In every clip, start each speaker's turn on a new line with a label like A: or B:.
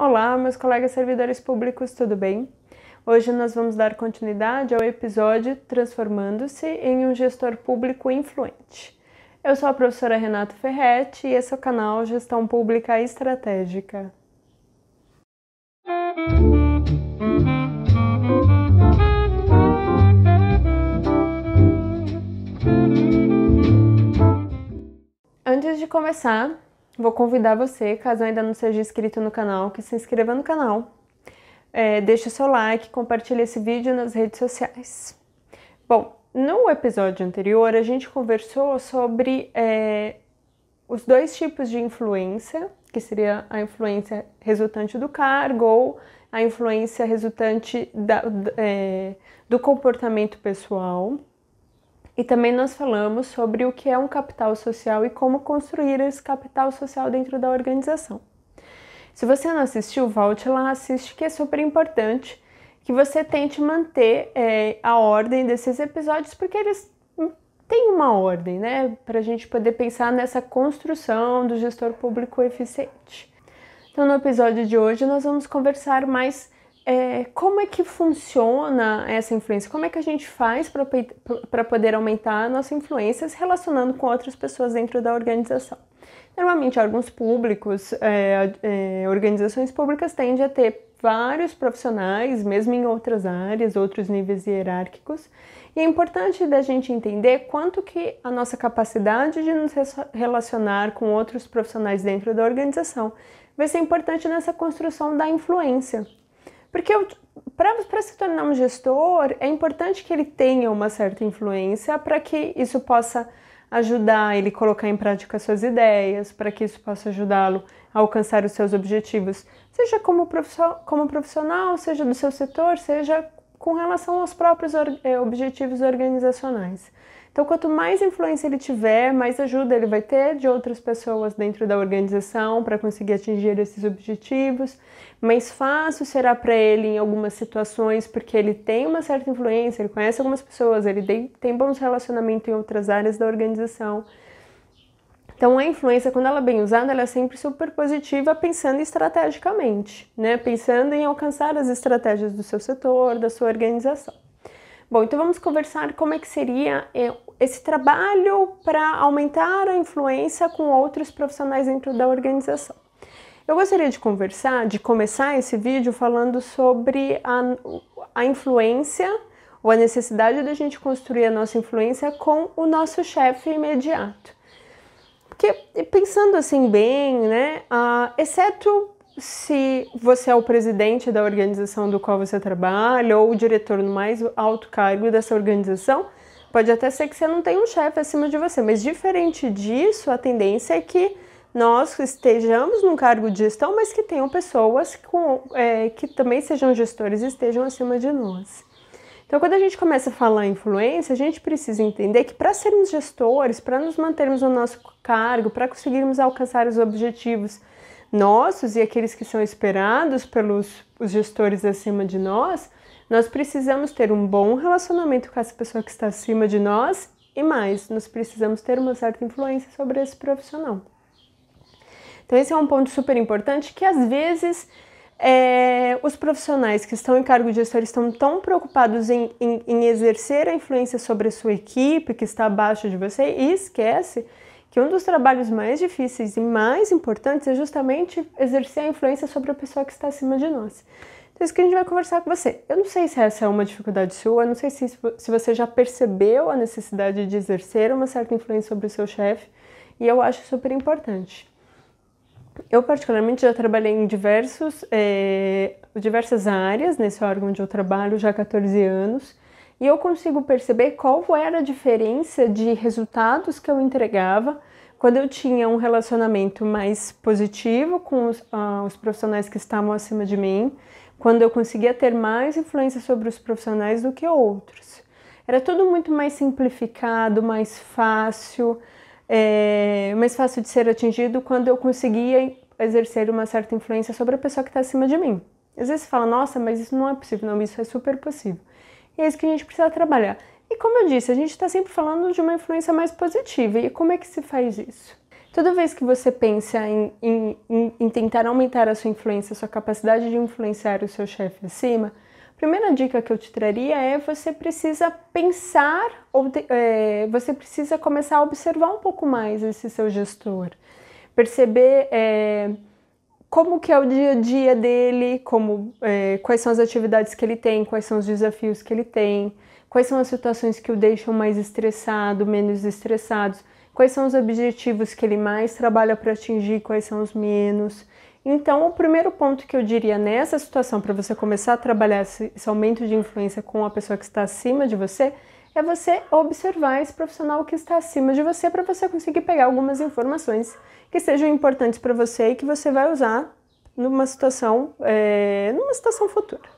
A: Olá, meus colegas servidores públicos, tudo bem? Hoje nós vamos dar continuidade ao episódio Transformando-se em um gestor público influente. Eu sou a professora Renata Ferretti e esse é o canal Gestão Pública Estratégica. Antes de começar, vou convidar você, caso ainda não seja inscrito no canal, que se inscreva no canal. Deixe o seu like, compartilhe esse vídeo nas redes sociais. Bom, no episódio anterior a gente conversou sobre os dois tipos de influência, que seria a influência resultante do cargo ou a influência resultante do comportamento pessoal. E também nós falamos sobre o que é um capital social e como construir esse capital social dentro da organização. Se você não assistiu, volte lá, assiste, que é super importante que você tente manter a ordem desses episódios, porque eles têm uma ordem, né? Para a gente poder pensar nessa construção do gestor público eficiente. Então, no episódio de hoje, nós vamos conversar mais como é que funciona essa influência, como é que a gente faz para poder aumentar a nossa influência se relacionando com outras pessoas dentro da organização. Normalmente, órgãos públicos, organizações públicas tendem a ter vários profissionais, mesmo em outras áreas, outros níveis hierárquicos, e é importante da gente entender quanto que a nossa capacidade de nos relacionar com outros profissionais dentro da organização vai ser importante nessa construção da influência. Porque para se tornar um gestor, é importante que ele tenha uma certa influência para que isso possa ajudar ele a colocar em prática suas ideias, para que isso possa ajudá-lo a alcançar os seus objetivos, seja como profissional, seja do seu setor, seja com relação aos próprios objetivos organizacionais. Então, quanto mais influência ele tiver, mais ajuda ele vai ter de outras pessoas dentro da organização para conseguir atingir esses objetivos. Mais fácil será para ele em algumas situações, porque ele tem uma certa influência, ele conhece algumas pessoas, ele tem bons relacionamentos em outras áreas da organização. Então, a influência, quando ela é bem usada, ela é sempre super positiva, pensando estrategicamente, né? Pensando em alcançar as estratégias do seu setor, da sua organização. Bom, então vamos conversar como é que seria esse trabalho para aumentar a influência com outros profissionais dentro da organização. Eu gostaria de começar esse vídeo falando sobre a influência ou a necessidade da gente construir a nossa influência com o nosso chefe imediato. Porque, pensando assim bem, né, exceto se você é o presidente da organização do qual você trabalha ou o diretor no mais alto cargo dessa organização, pode até ser que você não tenha um chefe acima de você, mas diferente disso, a tendência é que nós estejamos num cargo de gestão, mas que tenham pessoas que também sejam gestores e estejam acima de nós. Então, quando a gente começa a falar em influência, a gente precisa entender que para sermos gestores, para nos mantermos no nosso cargo, para conseguirmos alcançar os objetivos nossos e aqueles que são esperados pelos os gestores acima de nós, nós precisamos ter um bom relacionamento com essa pessoa que está acima de nós e mais, nós precisamos ter uma certa influência sobre esse profissional. Então esse é um ponto super importante que às vezes os profissionais que estão em cargo de gestor estão tão preocupados em exercer a influência sobre a sua equipe que está abaixo de você e esquece que um dos trabalhos mais difíceis e mais importantes é justamente exercer a influência sobre a pessoa que está acima de nós. Então, isso que a gente vai conversar com você. Eu não sei se essa é uma dificuldade sua, eu não sei se você já percebeu a necessidade de exercer uma certa influência sobre o seu chefe, e eu acho super importante. Eu, particularmente, já trabalhei em diversas áreas nesse órgão onde eu trabalho já há 14 anos, e eu consigo perceber qual era a diferença de resultados que eu entregava quando eu tinha um relacionamento mais positivo com os profissionais que estavam acima de mim, quando eu conseguia ter mais influência sobre os profissionais do que outros. Era tudo muito mais simplificado, mais fácil de ser atingido quando eu conseguia exercer uma certa influência sobre a pessoa que está acima de mim. Às vezes você fala, nossa, mas isso não é possível. Não, isso é super possível. E é isso que a gente precisa trabalhar. E como eu disse, a gente está sempre falando de uma influência mais positiva. E como é que se faz isso? Então, Toda vez que você pensa em tentar aumentar a sua influência, a sua capacidade de influenciar o seu chefe acima, a primeira dica que eu te traria é você precisa pensar, você precisa começar a observar um pouco mais esse seu gestor. Perceber como que é o dia a dia dele, quais são as atividades que ele tem, quais são os desafios que ele tem, quais são as situações que o deixam mais estressado, menos estressados, quais são os objetivos que ele mais trabalha para atingir, quais são os menos. Então, o primeiro ponto que eu diria nessa situação para você começar a trabalhar esse aumento de influência com a pessoa que está acima de você, é você observar esse profissional que está acima de você para você conseguir pegar algumas informações que sejam importantes para você e que você vai usar numa situação futura.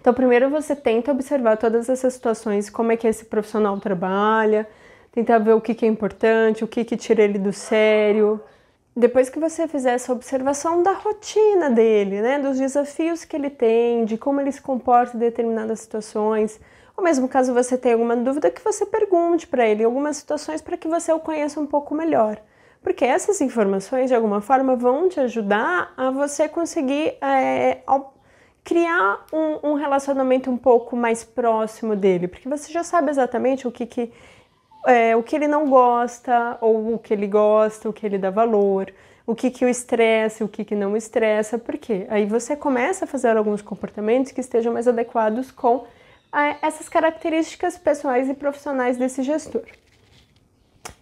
A: Então, primeiro você tenta observar todas essas situações, como é que esse profissional trabalha, tentar ver o que é importante, o que tira ele do sério. Depois que você fizer essa observação da rotina dele, né, dos desafios que ele tem, de como ele se comporta em determinadas situações, ou mesmo caso você tenha alguma dúvida, que você pergunte para ele algumas situações para que você o conheça um pouco melhor. Porque essas informações, de alguma forma, vão te ajudar a você conseguir criar um relacionamento um pouco mais próximo dele, porque você já sabe exatamente o que ele não gosta, ou o que ele gosta, o que ele dá valor, o que o estressa, o que não estressa, por quê? Aí você começa a fazer alguns comportamentos que estejam mais adequados com essas características pessoais e profissionais desse gestor.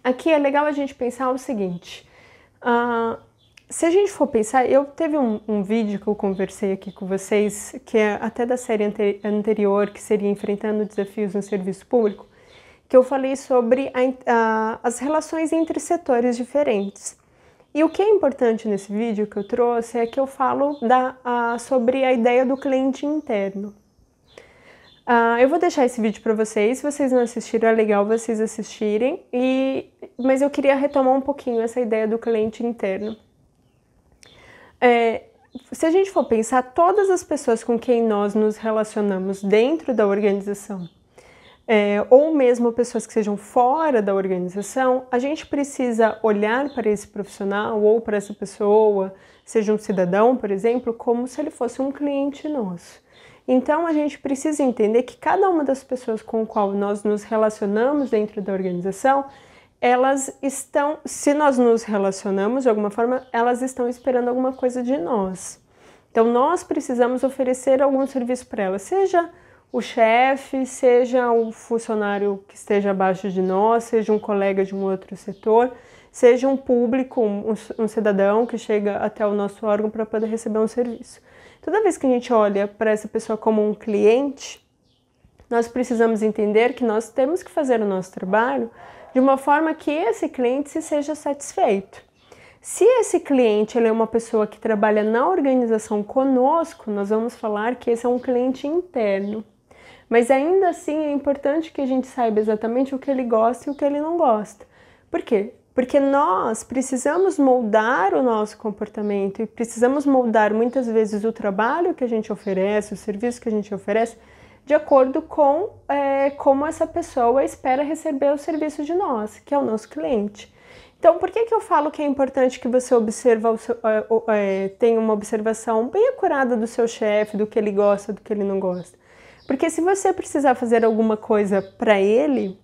A: Aqui é legal a gente pensar o seguinte, se a gente for pensar, teve um vídeo que eu conversei aqui com vocês, que é até da série anterior, que seria Enfrentando Desafios no Serviço Público, que eu falei sobre as relações entre setores diferentes. E o que é importante nesse vídeo que eu trouxe é que eu falo sobre a ideia do cliente interno. Eu vou deixar esse vídeo para vocês, se vocês não assistiram é legal vocês assistirem, mas eu queria retomar um pouquinho essa ideia do cliente interno. Se a gente for pensar, todas as pessoas com quem nós nos relacionamos dentro da organização, ou mesmo pessoas que sejam fora da organização, a gente precisa olhar para esse profissional ou para essa pessoa, seja um cidadão, por exemplo, como se ele fosse um cliente nosso. Então, a gente precisa entender que cada uma das pessoas com a qual nós nos relacionamos dentro da organização, se nós nos relacionamos de alguma forma, elas estão esperando alguma coisa de nós. Então, nós precisamos oferecer algum serviço para elas, seja o chefe, seja o funcionário que esteja abaixo de nós, seja um colega de um outro setor, seja um público, um cidadão que chega até o nosso órgão para poder receber um serviço. Toda vez que a gente olha para essa pessoa como um cliente, nós precisamos entender que nós temos que fazer o nosso trabalho de uma forma que esse cliente seja satisfeito. Se esse cliente ele é uma pessoa que trabalha na organização conosco, nós vamos falar que esse é um cliente interno. Mas ainda assim é importante que a gente saiba exatamente o que ele gosta e o que ele não gosta. Por quê? Porque nós precisamos moldar o nosso comportamento e precisamos moldar muitas vezes o trabalho que a gente oferece, o serviço que a gente oferece, de acordo com como essa pessoa espera receber o serviço de nós, que é o nosso cliente. Então, por que eu falo que é importante que você tenha uma observação bem acurada do seu chefe, do que ele gosta, do que ele não gosta? Porque se você precisar fazer alguma coisa para ele,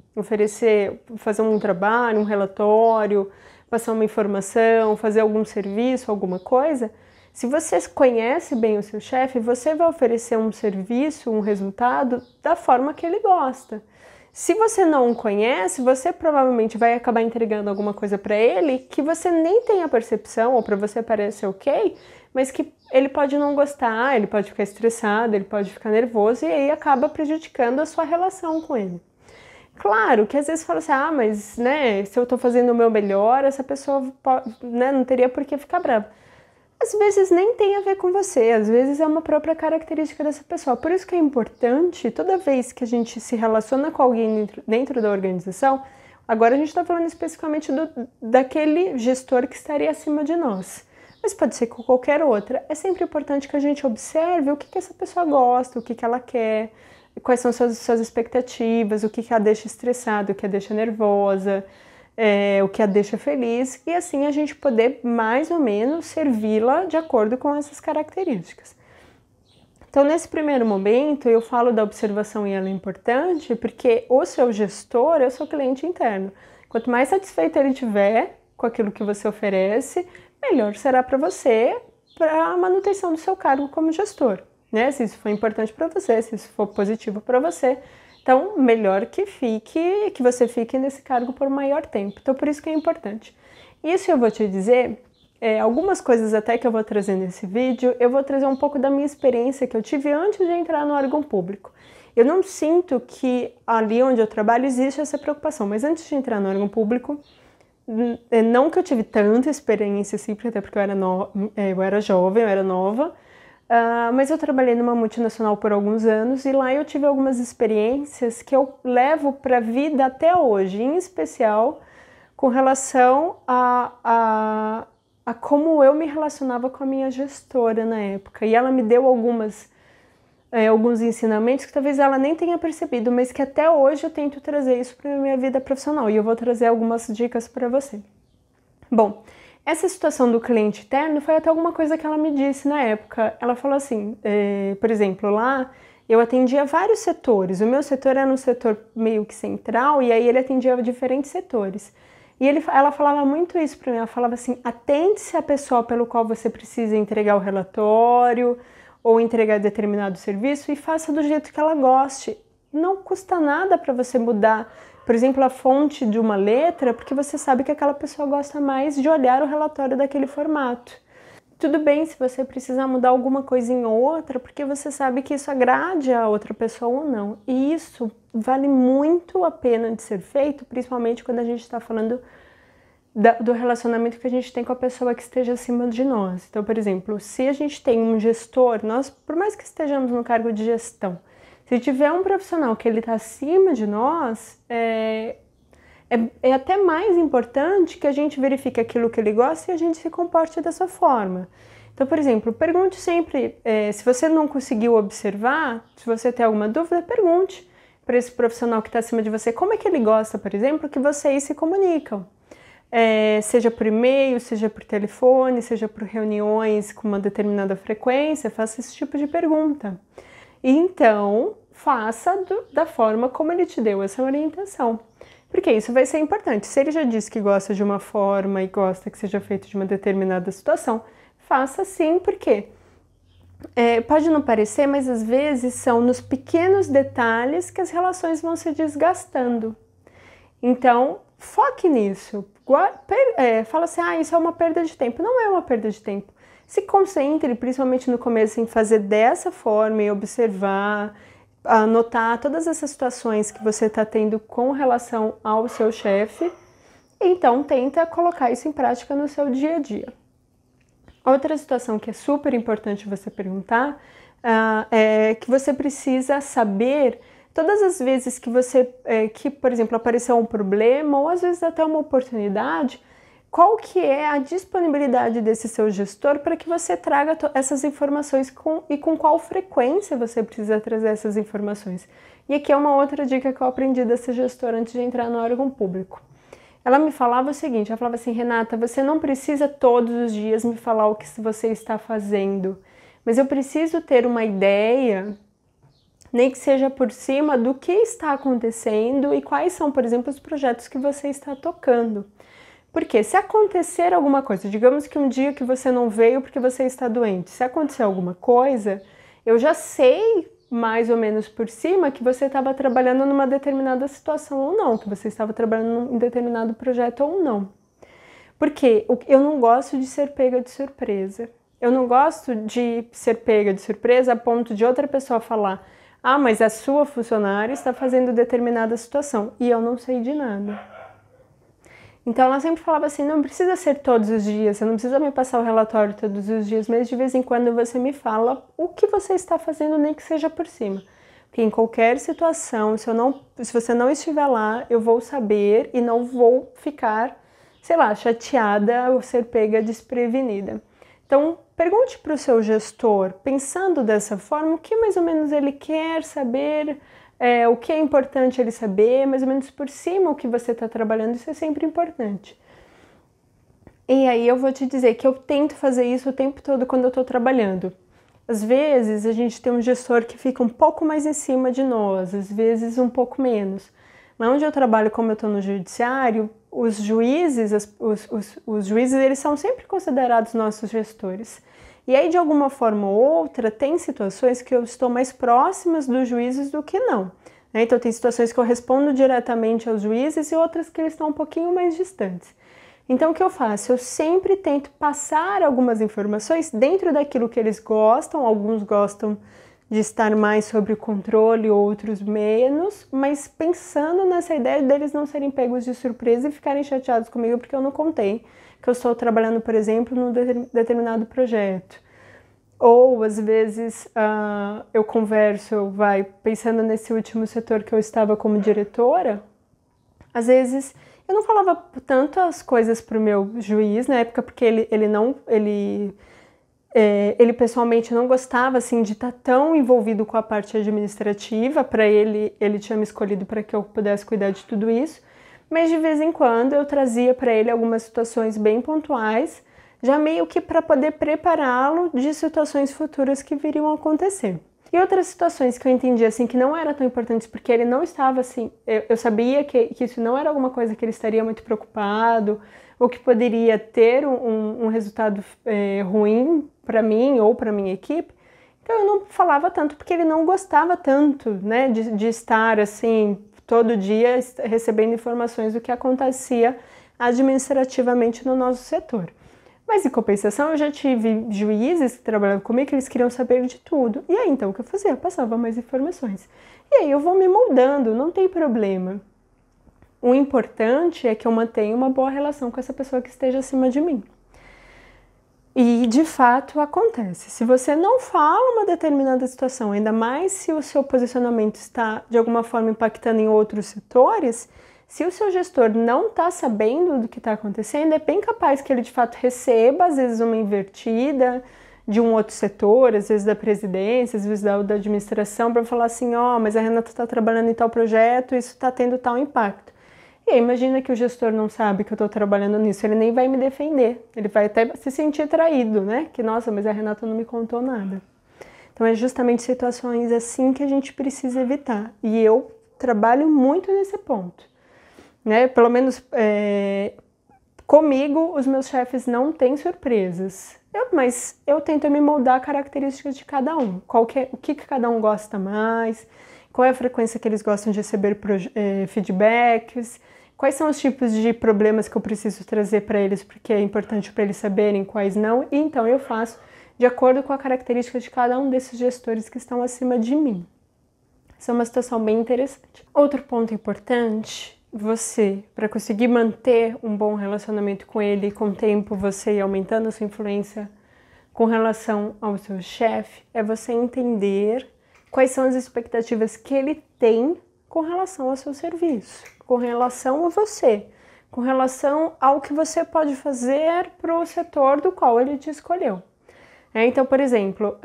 A: fazer um trabalho, um relatório, passar uma informação, fazer algum serviço, alguma coisa, se você conhece bem o seu chefe, você vai oferecer um serviço, um resultado da forma que ele gosta. Se você não o conhece, você provavelmente vai acabar entregando alguma coisa para ele que você nem tem a percepção, ou para você parece ok, mas que ele pode não gostar, ele pode ficar estressado, ele pode ficar nervoso e aí acaba prejudicando a sua relação com ele. Claro que às vezes fala assim, mas se eu estou fazendo o meu melhor, essa pessoa não teria por que ficar brava. Às vezes nem tem a ver com você, às vezes é uma própria característica dessa pessoa. Por isso que é importante, toda vez que a gente se relaciona com alguém dentro da organização, agora a gente está falando especificamente daquele gestor que estaria acima de nós. Mas pode ser com qualquer outra. É sempre importante que a gente observe o que essa pessoa gosta, o que ela quer, quais são suas expectativas, o que a deixa estressada, o que a deixa nervosa. o que a deixa feliz, e assim a gente poder mais ou menos servi-la de acordo com essas características. Então, nesse primeiro momento, eu falo da observação e ela é importante porque o seu gestor é o seu cliente interno. Quanto mais satisfeito ele tiver com aquilo que você oferece, melhor será para você para a manutenção do seu cargo como gestor, né? Se isso for importante para você, se isso for positivo para você, então melhor que você fique nesse cargo por maior tempo. Então, por isso que é importante. Isso eu vou te dizer. Algumas coisas até que eu vou trazer nesse vídeo, eu vou trazer um pouco da minha experiência que eu tive antes de entrar no órgão público. Eu não sinto que ali onde eu trabalho existe essa preocupação, mas antes de entrar no órgão público, não que eu tive tanta experiência assim, até porque eu era jovem, eu era nova, mas eu trabalhei numa multinacional por alguns anos e lá eu tive algumas experiências que eu levo para a vida até hoje, em especial com relação a como eu me relacionava com a minha gestora na época. E ela me deu alguns ensinamentos que talvez ela nem tenha percebido, mas que até hoje eu tento trazer isso para a minha vida profissional. E eu vou trazer algumas dicas para você. Bom, essa situação do cliente interno foi até alguma coisa que ela me disse na época. Ela falou assim, por exemplo, lá eu atendia vários setores. O meu setor era um setor meio que central e aí ele atendia diferentes setores. E ela falava muito isso para mim, ela falava assim, atente-se à pessoa pelo qual você precisa entregar o relatório ou entregar determinado serviço e faça do jeito que ela goste. Não custa nada para você mudar, por exemplo, a fonte de uma letra, porque você sabe que aquela pessoa gosta mais de olhar o relatório daquele formato. Tudo bem se você precisar mudar alguma coisa em outra, porque você sabe que isso agrade a outra pessoa ou não. E isso vale muito a pena de ser feito, principalmente quando a gente está falando do relacionamento que a gente tem com a pessoa que esteja acima de nós. Então, por exemplo, se a gente tem um gestor, nós, por mais que estejamos no cargo de gestão, se tiver um profissional que ele está acima de nós, é até mais importante que a gente verifique aquilo que ele gosta e a gente se comporte dessa forma. Então, por exemplo, pergunte sempre, se você não conseguiu observar, se você tem alguma dúvida, pergunte para esse profissional que está acima de você como é que ele gosta, por exemplo, que vocês se comunicam. Seja por e-mail, seja por telefone, seja por reuniões com uma determinada frequência, faça esse tipo de pergunta. E então, faça da forma como ele te deu essa orientação. Porque isso vai ser importante. Se ele já disse que gosta de uma forma e gosta que seja feito de uma determinada situação, faça assim, porque pode não parecer, mas às vezes são nos pequenos detalhes que as relações vão se desgastando. Então, foque nisso. Fala assim, isso é uma perda de tempo. Não é uma perda de tempo. Se concentre, principalmente no começo, em fazer dessa forma e observar, anotar todas essas situações que você está tendo com relação ao seu chefe. Então, tenta colocar isso em prática no seu dia a dia. Outra situação que é super importante você perguntar é que você precisa saber todas as vezes que, por exemplo, apareceu um problema ou às vezes até uma oportunidade, qual que é a disponibilidade desse seu gestor para que você traga essas informações e com qual frequência você precisa trazer essas informações. E aqui é uma outra dica que eu aprendi dessa gestora antes de entrar no órgão público. Ela me falava o seguinte, ela falava assim, Renata, você não precisa todos os dias me falar o que você está fazendo, mas eu preciso ter uma ideia, nem que seja por cima, do que está acontecendo e quais são, por exemplo, os projetos que você está tocando. Porque se acontecer alguma coisa, digamos que um dia que você não veio porque você está doente, se acontecer alguma coisa, eu já sei mais ou menos por cima que você estava trabalhando numa determinada situação ou não, que você estava trabalhando em determinado projeto ou não. Porque eu não gosto de ser pega de surpresa. Eu não gosto de ser pega de surpresa a ponto de outra pessoa falar, mas a sua funcionária está fazendo determinada situação e eu não sei de nada. Então ela sempre falava assim, não precisa ser todos os dias, você não precisa me passar o relatório todos os dias, mas de vez em quando você me fala o que você está fazendo, nem que seja por cima. Porque em qualquer situação, se você não estiver lá, eu vou saber e não vou ficar, sei lá, chateada ou ser pega desprevenida. Então, pergunte para o seu gestor, pensando dessa forma, o que mais ou menos ele quer saber o que é importante ele saber, mais ou menos por cima o que você está trabalhando, isso é sempre importante. E aí eu vou te dizer que eu tento fazer isso o tempo todo quando eu estou trabalhando. Às vezes a gente tem um gestor que fica um pouco mais em cima de nós, às vezes um pouco menos. Mas onde eu trabalho, como eu estou no judiciário, os juízes, os juízes, eles são sempre considerados nossos gestores. E aí, de alguma forma ou outra, tem situações que eu estou mais próximas dos juízes do que não. Então, tem situações que eu respondo diretamente aos juízes e outras que eles estão um pouquinho mais distantes. Então, o que eu faço? Eu sempre tento passar algumas informações dentro daquilo que eles gostam. Alguns gostam de estar mais sob o controle, outros menos, mas pensando nessa ideia deles não serem pegos de surpresa e ficarem chateados comigo porque eu não contei que eu estou trabalhando, por exemplo, num determinado projeto. Ou, às vezes, eu converso, pensando nesse último setor que eu estava como diretora, às vezes eu não falava tanto as coisas para o meu juiz na época, porque ele pessoalmente não gostava assim de estar tão envolvido com a parte administrativa. Para ele tinha me escolhido para que eu pudesse cuidar de tudo isso, mas de vez em quando eu trazia para ele algumas situações bem pontuais, já meio que para poder prepará-lo de situações futuras que viriam a acontecer. E outras situações que eu entendi assim que não eram tão importantes, porque ele não estava assim, eu sabia que isso não era alguma coisa que ele estaria muito preocupado, ou que poderia ter um resultado ruim para mim ou para minha equipe. Então eu não falava tanto, porque ele não gostava tanto, né, de estar assim todo dia recebendo informações do que acontecia administrativamente no nosso setor. Mas, em compensação, eu já tive juízes que trabalhavam comigo que eles queriam saber de tudo. E aí, então, o que eu fazia? Eu passava mais informações. E aí eu vou me moldando, não tem problema. O importante é que eu mantenha uma boa relação com essa pessoa que esteja acima de mim. E, de fato, acontece. Se você não fala uma determinada situação, ainda mais se o seu posicionamento está, de alguma forma, impactando em outros setores, se o seu gestor não está sabendo do que está acontecendo, é bem capaz que ele de fato receba, às vezes, uma invertida de um outro setor, às vezes da presidência, às vezes da administração, para falar assim, mas a Renata está trabalhando em tal projeto, isso está tendo tal impacto. E aí, imagina que o gestor não sabe que eu estou trabalhando nisso, ele nem vai me defender, ele vai até se sentir traído, né? Que, nossa, mas a Renata não me contou nada. Então, é justamente situações assim que a gente precisa evitar. E eu trabalho muito nesse ponto. Né? Pelo menos comigo, os meus chefes não têm surpresas. Mas eu tento me moldar a características de cada um. O que cada um gosta mais, qual é a frequência que eles gostam de receber feedbacks, quais são os tipos de problemas que eu preciso trazer para eles, porque é importante para eles saberem quais não. E então eu faço de acordo com a característica de cada um desses gestores que estão acima de mim. Isso é uma situação bem interessante. Outro ponto importante, você, para conseguir manter um bom relacionamento com ele, com o tempo você ir aumentando a sua influência com relação ao seu chefe, é você entender quais são as expectativas que ele tem com relação ao seu serviço, com relação a você, com relação ao que você pode fazer para o setor do qual ele te escolheu. Então, por exemplo,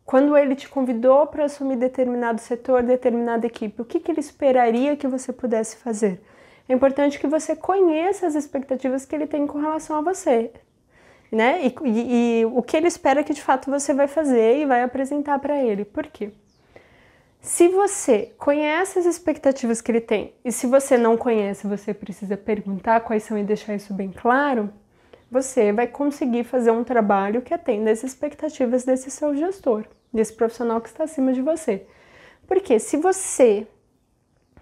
A: quando ele te convidou para assumir determinado setor, determinada equipe, o que ele esperaria que você pudesse fazer? É importante que você conheça as expectativas que ele tem com relação a você, né? E o que ele espera que de fato você vai fazer e vai apresentar para ele. Por quê? Se você conhece as expectativas que ele tem, e se você não conhece, você precisa perguntar quais são e deixar isso bem claro, você vai conseguir fazer um trabalho que atenda às expectativas desse seu gestor, desse profissional que está acima de você. Porque se você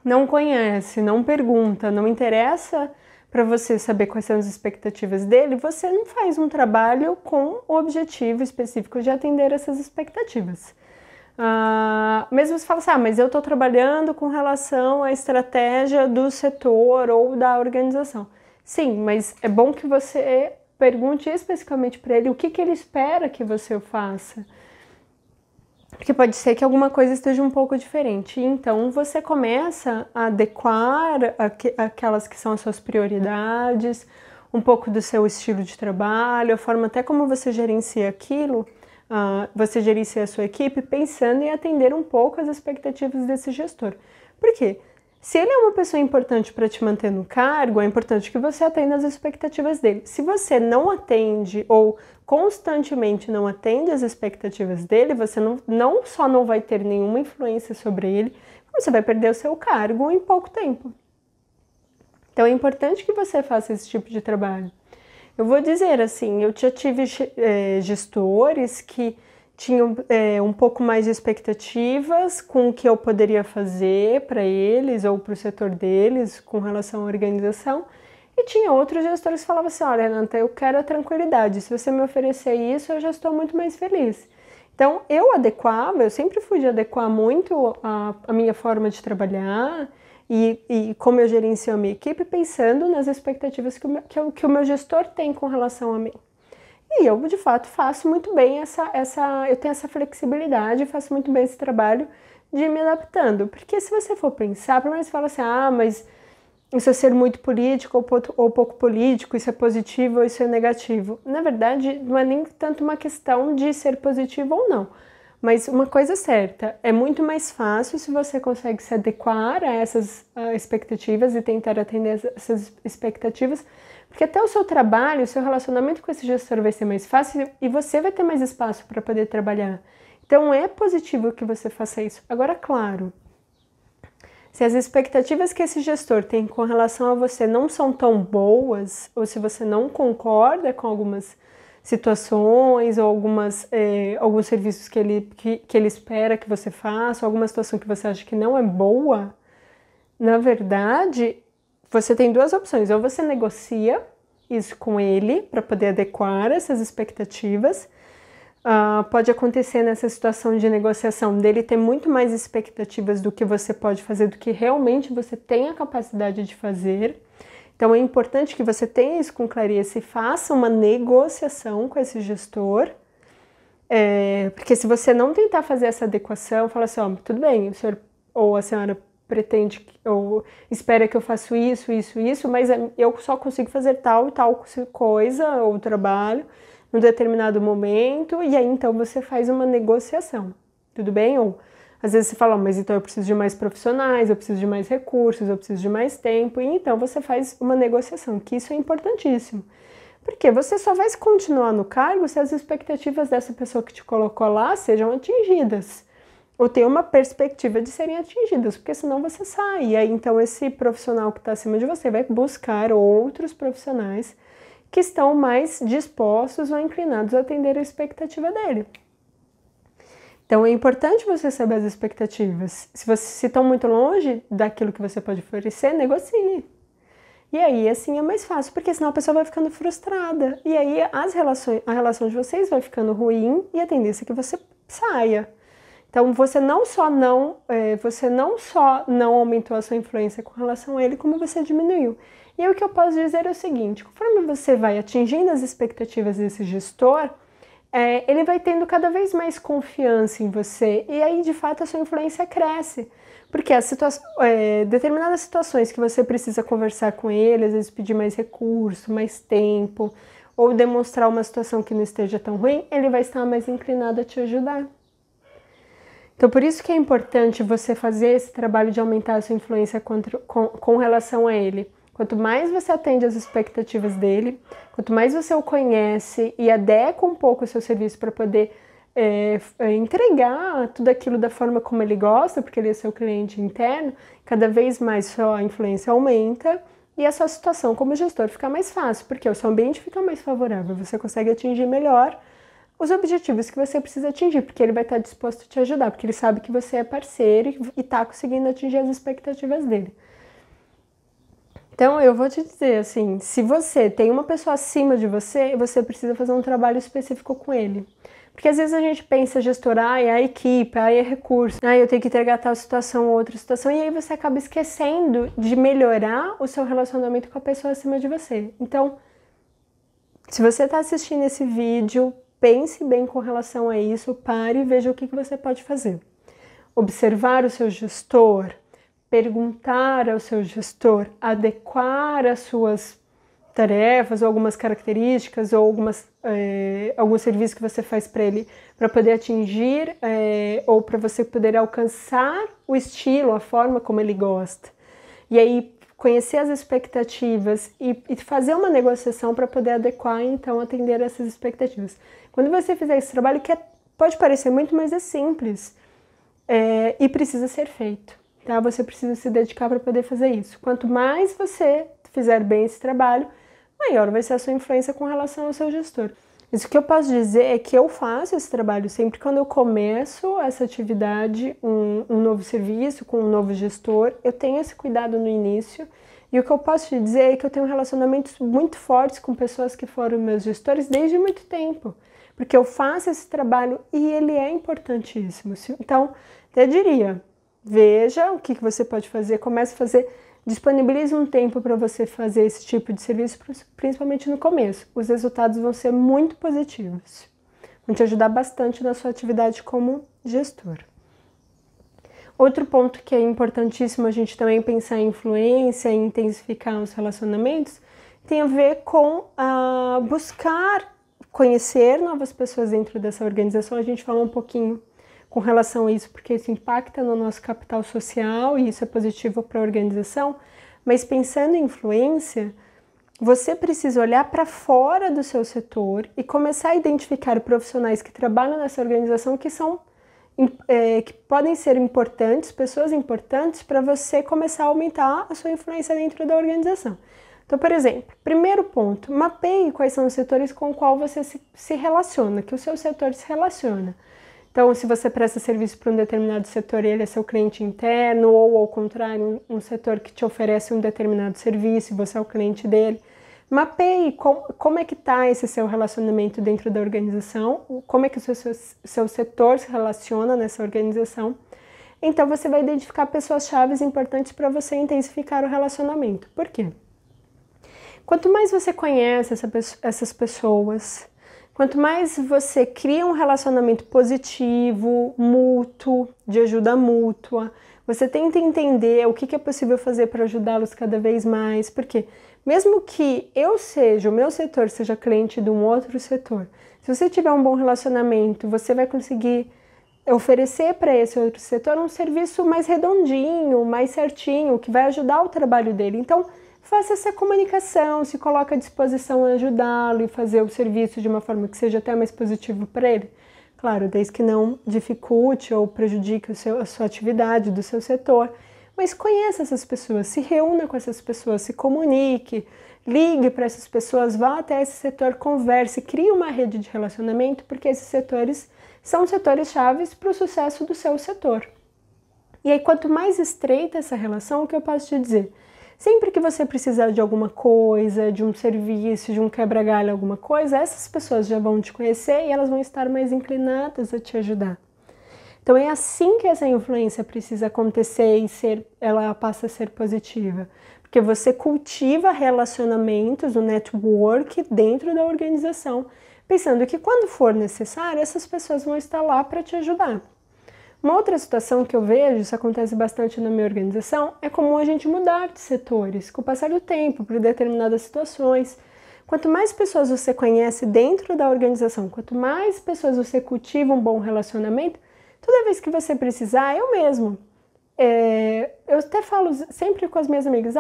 A: não conhece, não pergunta, não interessa para você saber quais são as expectativas dele, você não faz um trabalho com o objetivo específico de atender essas expectativas. Mesmo você fala assim, mas eu estou trabalhando com relação à estratégia do setor ou da organização. Sim, mas é bom que você pergunte especificamente para ele o que ele espera que você faça. Porque pode ser que alguma coisa esteja um pouco diferente. Então, você começa a adequar aquelas que são as suas prioridades, um pouco do seu estilo de trabalho, a forma até como você gerencia aquilo, você gerencia a sua equipe pensando em atender um pouco as expectativas desse gestor. Por quê? Se ele é uma pessoa importante para te manter no cargo, é importante que você atenda as expectativas dele. Se você não atende ou constantemente não atende as expectativas dele, você não só não vai ter nenhuma influência sobre ele, como você vai perder o seu cargo em pouco tempo. Então é importante que você faça esse tipo de trabalho. Eu vou dizer assim, eu já tive gestores que tinham um pouco mais de expectativas com o que eu poderia fazer para eles ou para o setor deles com relação à organização. E tinha outros gestores que falavam assim, olha, Renata, eu quero a tranquilidade, se você me oferecer isso, eu já estou muito mais feliz. Então, eu sempre fui de adequar muito a minha forma de trabalhar e como eu gerencio a minha equipe, pensando nas expectativas que o meu gestor tem com relação a mim. E eu, de fato, faço muito bem eu tenho essa flexibilidade, faço muito bem esse trabalho de ir me adaptando. Porque se você for pensar, pelo menos você fala assim, mas isso é ser muito político ou pouco político, isso é positivo ou isso é negativo. Na verdade, não é nem tanto uma questão de ser positivo ou não. Mas uma coisa é certa, é muito mais fácil se você consegue se adequar a essas expectativas e tentar atender essas expectativas, porque até o seu trabalho, o seu relacionamento com esse gestor vai ser mais fácil e você vai ter mais espaço para poder trabalhar. Então é positivo que você faça isso. Agora, claro, se as expectativas que esse gestor tem com relação a você não são tão boas, ou se você não concorda com algumas situações ou alguns serviços que ele espera que você faça, ou alguma situação que você acha que não é boa, na verdade, você tem duas opções. Ou você negocia isso com ele para poder adequar essas expectativas. Pode acontecer nessa situação de negociação dele ter muito mais expectativas do que você pode fazer, do que realmente você tem a capacidade de fazer. Então é importante que você tenha isso com clareza e faça uma negociação com esse gestor, porque se você não tentar fazer essa adequação, fala assim, tudo bem, o senhor ou a senhora pretende ou espera que eu faça isso, mas eu só consigo fazer tal e tal coisa ou trabalho num determinado momento, e aí então você faz uma negociação, tudo bem? Ou às vezes você fala, mas então eu preciso de mais profissionais, eu preciso de mais recursos, eu preciso de mais tempo, e então você faz uma negociação, que isso é importantíssimo. Porque você só vai continuar no cargo se as expectativas dessa pessoa que te colocou lá sejam atingidas, ou ter uma perspectiva de serem atingidas, porque senão você sai. E aí então esse profissional que está acima de você vai buscar outros profissionais que estão mais dispostos ou inclinados a atender a expectativa dele. Então é importante você saber as expectativas. Se estão muito longe daquilo que você pode oferecer, negocie. E aí assim é mais fácil, porque senão a pessoa vai ficando frustrada. E aí a relação de vocês vai ficando ruim e a tendência é que você saia. Então você não só não aumentou a sua influência com relação a ele, como você diminuiu. E aí o que eu posso dizer é o seguinte, conforme você vai atingindo as expectativas desse gestor, ele vai tendo cada vez mais confiança em você e aí de fato a sua influência cresce. Porque determinadas situações que você precisa conversar com ele, às vezes pedir mais recurso, mais tempo, ou demonstrar uma situação que não esteja tão ruim, ele vai estar mais inclinado a te ajudar. Então, por isso que é importante você fazer esse trabalho de aumentar a sua influência com relação a ele. Quanto mais você atende às expectativas dele, quanto mais você o conhece e adequa um pouco o seu serviço para poder entregar tudo aquilo da forma como ele gosta, porque ele é seu cliente interno, cada vez mais sua influência aumenta e a sua situação como gestor fica mais fácil, porque o seu ambiente fica mais favorável, você consegue atingir melhor os objetivos que você precisa atingir, porque ele vai estar disposto a te ajudar, porque ele sabe que você é parceiro e está conseguindo atingir as expectativas dele. Então, eu vou te dizer, assim, se você tem uma pessoa acima de você, você precisa fazer um trabalho específico com ele. Porque às vezes a gente pensa gestor, é a equipe, é recurso, eu tenho que entregar tal situação ou outra situação, e aí você acaba esquecendo de melhorar o seu relacionamento com a pessoa acima de você. Então, se você está assistindo esse vídeo, pense bem com relação a isso, pare e veja o que você pode fazer. Observar o seu gestor, perguntar ao seu gestor, adequar as suas tarefas ou algumas características ou algumas algum serviço que você faz para ele, para poder atingir ou para você poder alcançar o estilo, a forma como ele gosta. E aí conhecer as expectativas e fazer uma negociação para poder adequar e então atender essas expectativas. Quando você fizer esse trabalho, que pode parecer muito, mas é simples e precisa ser feito, tá? Você precisa se dedicar para poder fazer isso. Quanto mais você fizer bem esse trabalho, maior vai ser a sua influência com relação ao seu gestor. Isso que eu posso dizer é que eu faço esse trabalho sempre quando eu começo essa atividade, um novo serviço com um novo gestor, eu tenho esse cuidado no início. E o que eu posso te dizer é que eu tenho relacionamentos muito fortes com pessoas que foram meus gestores desde muito tempo, porque eu faço esse trabalho e ele é importantíssimo. Então, até diria, veja o que você pode fazer, comece a fazer. Disponibilize um tempo para você fazer esse tipo de serviço, principalmente no começo. Os resultados vão ser muito positivos. Vão te ajudar bastante na sua atividade como gestor. Outro ponto que é importantíssimo a gente também pensar em influência e intensificar os relacionamentos tem a ver com buscar conhecer novas pessoas dentro dessa organização. A gente falou um pouquinho com relação a isso, porque isso impacta no nosso capital social e isso é positivo para a organização, mas pensando em influência, você precisa olhar para fora do seu setor e começar a identificar profissionais que trabalham nessa organização que podem ser importantes, pessoas importantes para você começar a aumentar a sua influência dentro da organização. Então, por exemplo, primeiro ponto, mapeie quais são os setores com os quais você se relaciona, que o seu setor se relaciona. Então, se você presta serviço para um determinado setor e ele é seu cliente interno, ou ao contrário, um setor que te oferece um determinado serviço e você é o cliente dele, mapeie como é que está esse seu relacionamento dentro da organização, como é que o seu setor se relaciona nessa organização. Então, você vai identificar pessoas-chave importantes para você intensificar o relacionamento. Por quê? Quanto mais você conhece essas pessoas, quanto mais você cria um relacionamento positivo, mútuo, de ajuda mútua, você tenta entender o que é possível fazer para ajudá-los cada vez mais, porque mesmo que o meu setor seja cliente de um outro setor, se você tiver um bom relacionamento, você vai conseguir oferecer para esse outro setor um serviço mais redondinho, mais certinho, que vai ajudar o trabalho dele. Então, faça essa comunicação, se coloque à disposição a ajudá-lo e fazer o serviço de uma forma que seja até mais positivo para ele. Claro, desde que não dificulte ou prejudique a sua atividade do seu setor. Mas conheça essas pessoas, se reúna com essas pessoas, se comunique, ligue para essas pessoas, vá até esse setor, converse, crie uma rede de relacionamento, porque esses setores são setores chaves para o sucesso do seu setor. E aí, quanto mais estreita essa relação, o que eu posso te dizer? Sempre que você precisar de alguma coisa, de um serviço, de um quebra-galho, alguma coisa, essas pessoas já vão te conhecer e elas vão estar mais inclinadas a te ajudar. Então é assim que essa influência precisa acontecer e ela passa a ser positiva. Porque você cultiva relacionamentos, o network dentro da organização, pensando que quando for necessário, essas pessoas vão estar lá para te ajudar. Uma outra situação que eu vejo, isso acontece bastante na minha organização, é comum a gente mudar de setores com o passar do tempo para determinadas situações. Quanto mais pessoas você conhece dentro da organização, quanto mais pessoas você cultiva um bom relacionamento, toda vez que você precisar, eu mesmo. Eu até falo sempre com as minhas amigas,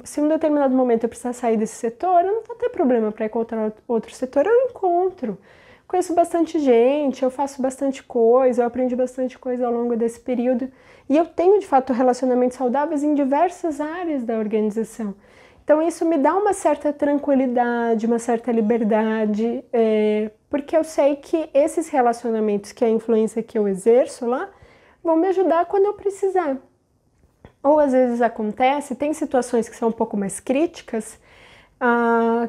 A: se em um determinado momento eu precisar sair desse setor, eu não vou ter problema para encontrar outro setor, eu encontro. Conheço bastante gente, eu faço bastante coisa, eu aprendi bastante coisa ao longo desse período e eu tenho, de fato, relacionamentos saudáveis em diversas áreas da organização. Então isso me dá uma certa tranquilidade, uma certa liberdade, porque eu sei que esses relacionamentos, que é a influência que eu exerço lá, vão me ajudar quando eu precisar. Ou às vezes acontece, tem situações que são um pouco mais críticas,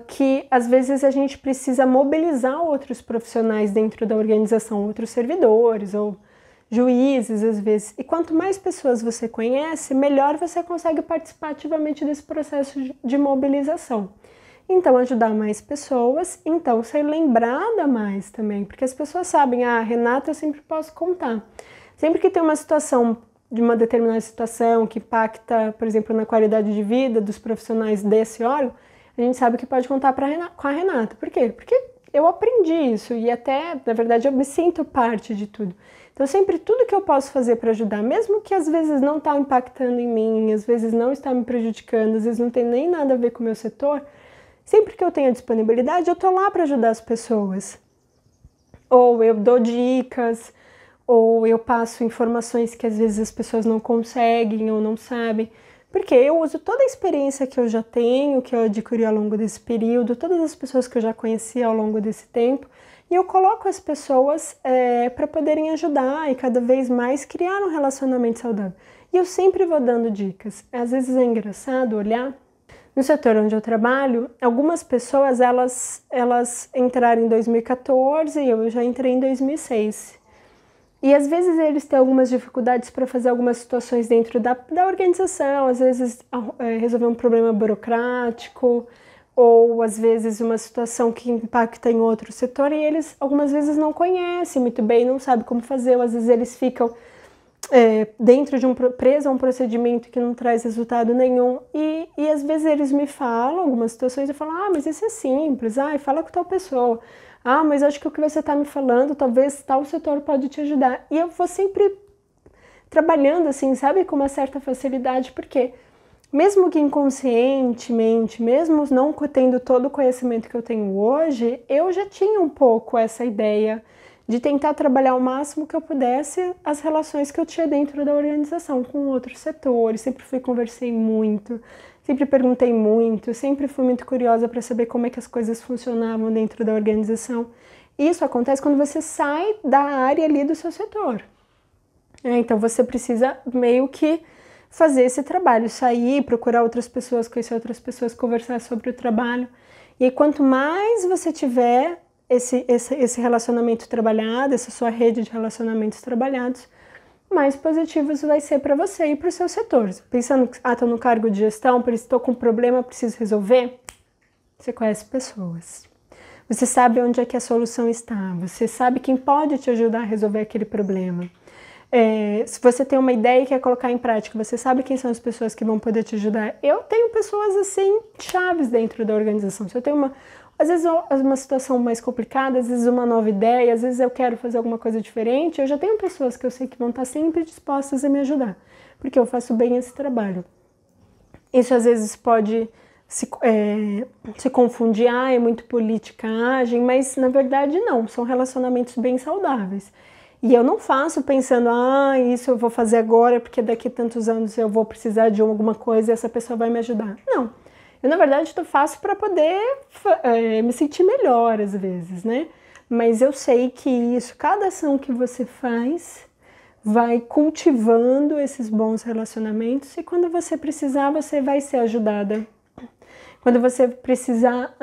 A: que às vezes a gente precisa mobilizar outros profissionais dentro da organização, outros servidores ou juízes às vezes. E quanto mais pessoas você conhece, melhor você consegue participar ativamente desse processo de mobilização. Então ajudar mais pessoas, então ser lembrada mais também, porque as pessoas sabem, Renata, eu sempre posso contar. Sempre que tem uma situação, de uma determinada situação que impacta, por exemplo, na qualidade de vida dos profissionais desse órgão, a gente sabe que pode contar com a Renata. Por quê? Porque eu aprendi isso e até, na verdade, eu me sinto parte de tudo. Então, sempre tudo que eu posso fazer para ajudar, mesmo que às vezes não está impactando em mim, às vezes não está me prejudicando, às vezes não tem nem nada a ver com o meu setor, sempre que eu tenho a disponibilidade, eu tô lá para ajudar as pessoas. Ou eu dou dicas, ou eu passo informações que às vezes as pessoas não conseguem ou não sabem. Porque eu uso toda a experiência que eu já tenho, que eu adquiri ao longo desse período, todas as pessoas que eu já conheci ao longo desse tempo, e eu coloco as pessoas para poderem ajudar e cada vez mais criar um relacionamento saudável. E eu sempre vou dando dicas. Às vezes é engraçado olhar. No setor onde eu trabalho, algumas pessoas elas entraram em 2014 e eu já entrei em 2006. E às vezes eles têm algumas dificuldades para fazer algumas situações dentro da organização, às vezes resolver um problema burocrático, ou às vezes uma situação que impacta em outro setor e eles algumas vezes não conhecem muito bem, não sabem como fazer, ou às vezes eles ficam dentro de preso a um procedimento que não traz resultado nenhum e às vezes eles me falam algumas situações e falam, mas isso é simples, fala com tal pessoa, mas acho que o que você está me falando, talvez tal setor pode te ajudar. E eu vou sempre trabalhando assim, sabe, com uma certa facilidade, porque mesmo que inconscientemente, mesmo não tendo todo o conhecimento que eu tenho hoje, eu já tinha um pouco essa ideia de tentar trabalhar o máximo que eu pudesse as relações que eu tinha dentro da organização com outros setores. Sempre conversei muito, sempre perguntei muito, sempre fui muito curiosa para saber como é que as coisas funcionavam dentro da organização. Isso acontece quando você sai da área ali do seu setor. Então você precisa meio que fazer esse trabalho, sair, procurar outras pessoas, conhecer outras pessoas, conversar sobre o trabalho. E aí, quanto mais você tiver esse relacionamento trabalhado, essa sua rede de relacionamentos trabalhados, mais positivos vai ser para você e para o seu setor. Pensando que estou no cargo de gestão, estou com um problema, preciso resolver, você conhece pessoas. Você sabe onde é que a solução está, você sabe quem pode te ajudar a resolver aquele problema. Se você tem uma ideia e quer colocar em prática, você sabe quem são as pessoas que vão poder te ajudar. Eu tenho pessoas assim, chaves dentro da organização. Se eu tenho às vezes uma situação mais complicada, às vezes uma nova ideia, às vezes eu quero fazer alguma coisa diferente, eu já tenho pessoas que eu sei que vão estar sempre dispostas a me ajudar, porque eu faço bem esse trabalho. Isso às vezes pode se confundir, é muito politicagem, mas na verdade não, são relacionamentos bem saudáveis. E eu não faço pensando, isso eu vou fazer agora porque daqui a tantos anos eu vou precisar de alguma coisa e essa pessoa vai me ajudar. Não, eu na verdade faço para poder me sentir melhor às vezes, né? Mas eu sei que isso, cada ação que você faz vai cultivando esses bons relacionamentos e quando você precisar, você vai ser ajudada. Quando você precisar,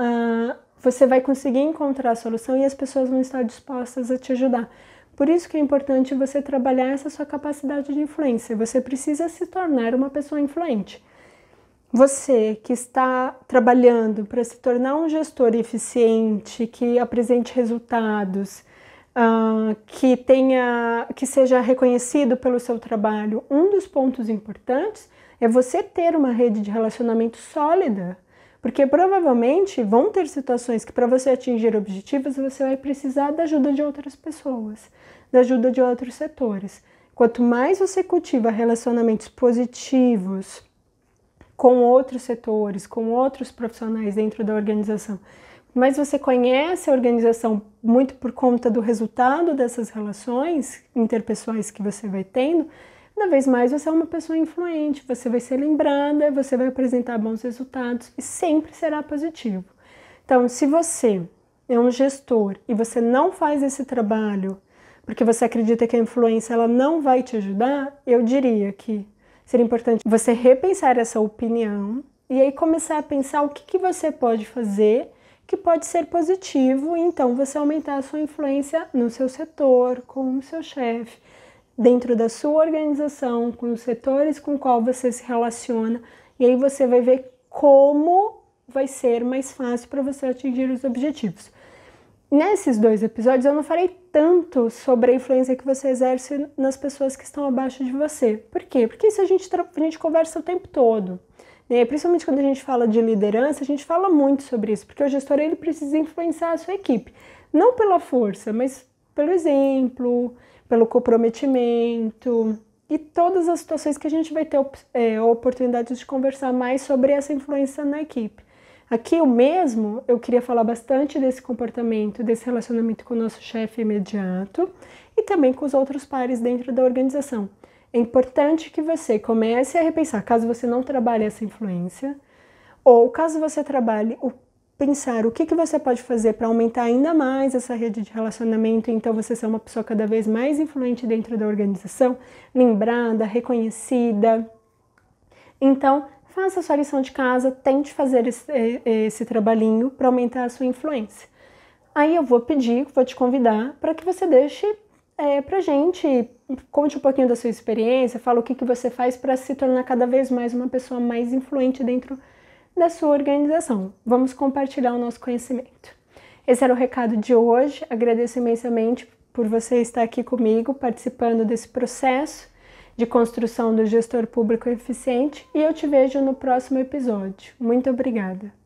A: você vai conseguir encontrar a solução e as pessoas vão estar dispostas a te ajudar. Por isso que é importante você trabalhar essa sua capacidade de influência. Você precisa se tornar uma pessoa influente. Você que está trabalhando para se tornar um gestor eficiente, que apresente resultados, que seja reconhecido pelo seu trabalho, um dos pontos importantes é você ter uma rede de relacionamento sólida. Porque provavelmente vão ter situações que para você atingir objetivos você vai precisar da ajuda de outras pessoas, da ajuda de outros setores. Quanto mais você cultiva relacionamentos positivos com outros setores, com outros profissionais dentro da organização, mais você conhece a organização muito por conta do resultado dessas relações interpessoais que você vai tendo, cada vez mais você é uma pessoa influente, você vai ser lembrada, você vai apresentar bons resultados e sempre será positivo. Então, se você é um gestor e você não faz esse trabalho porque você acredita que a influência ela não vai te ajudar, eu diria que seria importante você repensar essa opinião e aí começar a pensar o que você pode fazer que pode ser positivo e então você aumentar a sua influência no seu setor, com o seu chefe, dentro da sua organização, com os setores com os quais você se relaciona, e aí você vai ver como vai ser mais fácil para você atingir os objetivos. Nesses 2 episódios eu não falei tanto sobre a influência que você exerce nas pessoas que estão abaixo de você. Por quê? Porque isso a gente conversa o tempo todo. Principalmente quando a gente fala de liderança, a gente fala muito sobre isso, porque o gestor ele precisa influenciar a sua equipe, não pela força, mas pelo exemplo, pelo comprometimento e todas as situações que a gente vai ter a oportunidade de conversar mais sobre essa influência na equipe. Aqui eu queria falar bastante desse comportamento, desse relacionamento com o nosso chefe imediato e também com os outros pares dentro da organização. É importante que você comece a repensar, caso você não trabalhe essa influência, ou caso você trabalhe, pensar o que você pode fazer para aumentar ainda mais essa rede de relacionamento, então você ser uma pessoa cada vez mais influente dentro da organização, lembrada, reconhecida. Então, faça a sua lição de casa, tente fazer esse trabalhinho para aumentar a sua influência. Aí eu vou te convidar para que você deixe pra gente, conte um pouquinho da sua experiência, fala o que você faz para se tornar cada vez mais uma pessoa mais influente dentro da sua organização. Vamos compartilhar o nosso conhecimento. Esse era o recado de hoje. Agradeço imensamente por você estar aqui comigo, participando desse processo de construção do gestor público eficiente, e eu te vejo no próximo episódio. Muito obrigada!